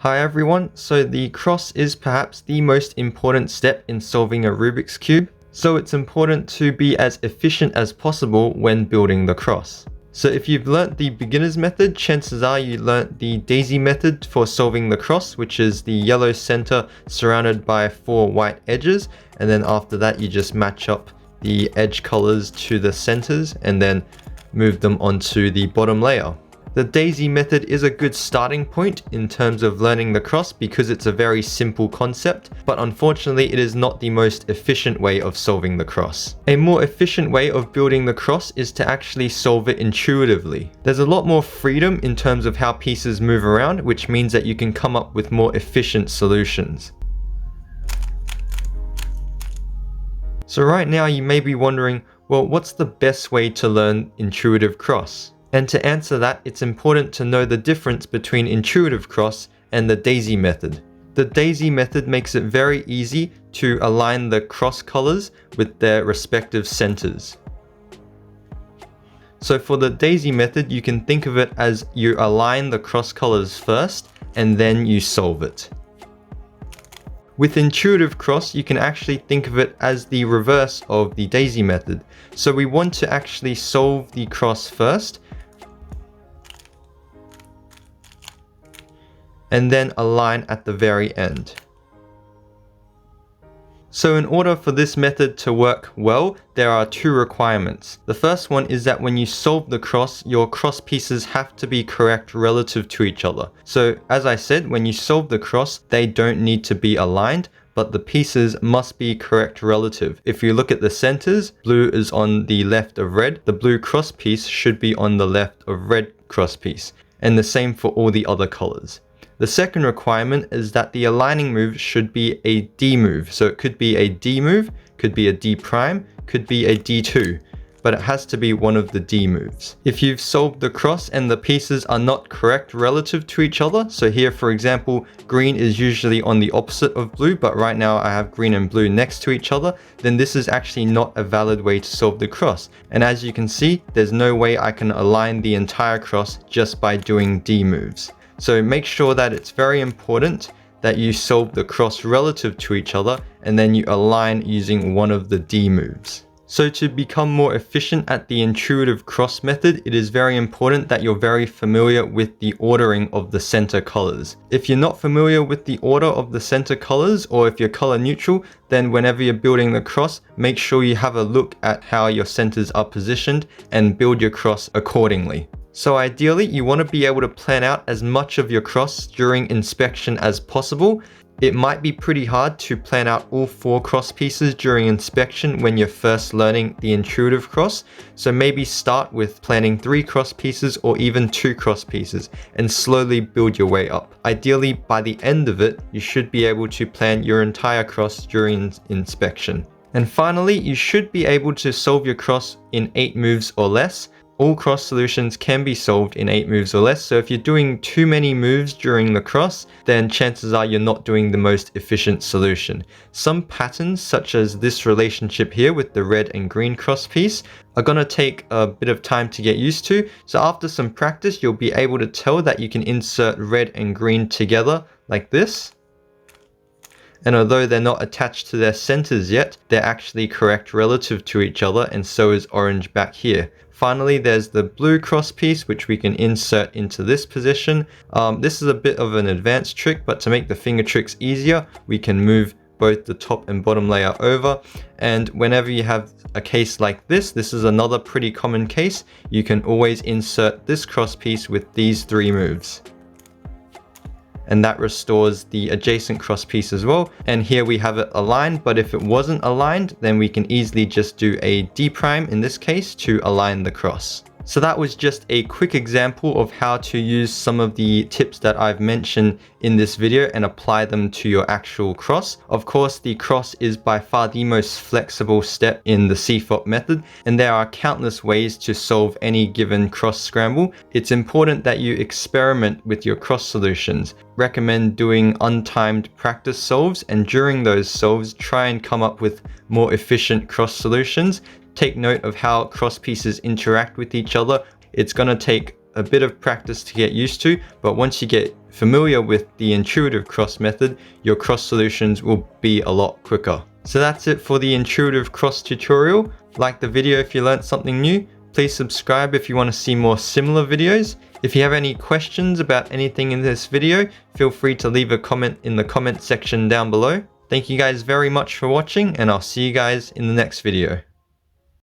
Hi everyone, so the cross is perhaps the most important step in solving a Rubik's Cube, so it's important to be as efficient as possible when building the cross. So if you've learnt the beginner's method, chances are you learnt the daisy method for solving the cross, which is the yellow center surrounded by 4 white edges, and then after that you just match up the edge colors to the centers and then move them onto the bottom layer. The daisy method is a good starting point in terms of learning the cross because it's a very simple concept, but unfortunately it is not the most efficient way of solving the cross. A more efficient way of building the cross is to actually solve it intuitively. There's a lot more freedom in terms of how pieces move around, which means that you can come up with more efficient solutions. So right now you may be wondering, well, what's the best way to learn intuitive cross? And to answer that, it's important to know the difference between intuitive cross and the daisy method. The daisy method makes it very easy to align the cross colors with their respective centers. So for the daisy method, you can think of it as you align the cross colors first and then you solve it. With intuitive cross, you can actually think of it as the reverse of the daisy method. So we want to actually solve the cross first, and then align at the very end. So in order for this method to work well, there are 2 requirements. The first one is that when you solve the cross, your cross pieces have to be correct relative to each other. So as I said, when you solve the cross, they don't need to be aligned, but the pieces must be correct relative. If you look at the centers, blue is on the left of red. The blue cross piece should be on the left of red cross piece. And the same for all the other colors. The second requirement is that the aligning move should be a D move. So it could be a D move, could be a D prime, could be a D2, but it has to be one of the D moves. If you've solved the cross and the pieces are not correct relative to each other, so here for example, green is usually on the opposite of blue, but right now I have green and blue next to each other, then this is actually not a valid way to solve the cross. And as you can see, there's no way I can align the entire cross just by doing D moves. So make sure that it's very important that you solve the cross relative to each other and then you align using one of the D moves. So to become more efficient at the intuitive cross method, it is very important that you're very familiar with the ordering of the center colors. If you're not familiar with the order of the center colors, or if you're color neutral, then whenever you're building the cross, make sure you have a look at how your centers are positioned and build your cross accordingly. So ideally, you want to be able to plan out as much of your cross during inspection as possible. It might be pretty hard to plan out all 4 cross pieces during inspection when you're first learning the intuitive cross. So maybe start with planning 3 cross pieces or even 2 cross pieces and slowly build your way up. Ideally, by the end of it, you should be able to plan your entire cross during inspection. And finally, you should be able to solve your cross in 8 moves or less. All cross solutions can be solved in 8 moves or less, so if you're doing too many moves during the cross, then chances are you're not doing the most efficient solution. Some patterns, such as this relationship here with the red and green cross piece, are going to take a bit of time to get used to, so after some practice you'll be able to tell that you can insert red and green together like this. And although they're not attached to their centers yet, they're actually correct relative to each other, and so is orange back here. Finally, there's the blue cross piece, which we can insert into this position. This is a bit of an advanced trick, but to make the finger tricks easier, we can move both the top and bottom layer over. And whenever you have a case like this is another pretty common case, you can always insert this cross piece with these 3 moves. And that restores the adjacent cross piece as well. And here we have it aligned, but if it wasn't aligned, then we can easily just do a D prime in this case to align the cross. So that was just a quick example of how to use some of the tips that I've mentioned in this video and apply them to your actual cross. Of course, the cross is by far the most flexible step in the CFOP method, and there are countless ways to solve any given cross scramble. It's important that you experiment with your cross solutions. Recommend doing untimed practice solves, and during those solves, try and come up with more efficient cross solutions. Take note of how cross pieces interact with each other. It's going to take a bit of practice to get used to, but once you get familiar with the intuitive cross method, your cross solutions will be a lot quicker. So that's it for the intuitive cross tutorial. Like the video if you learned something new. Please subscribe if you want to see more similar videos. If you have any questions about anything in this video, feel free to leave a comment in the comment section down below. Thank you guys very much for watching, and I'll see you guys in the next video.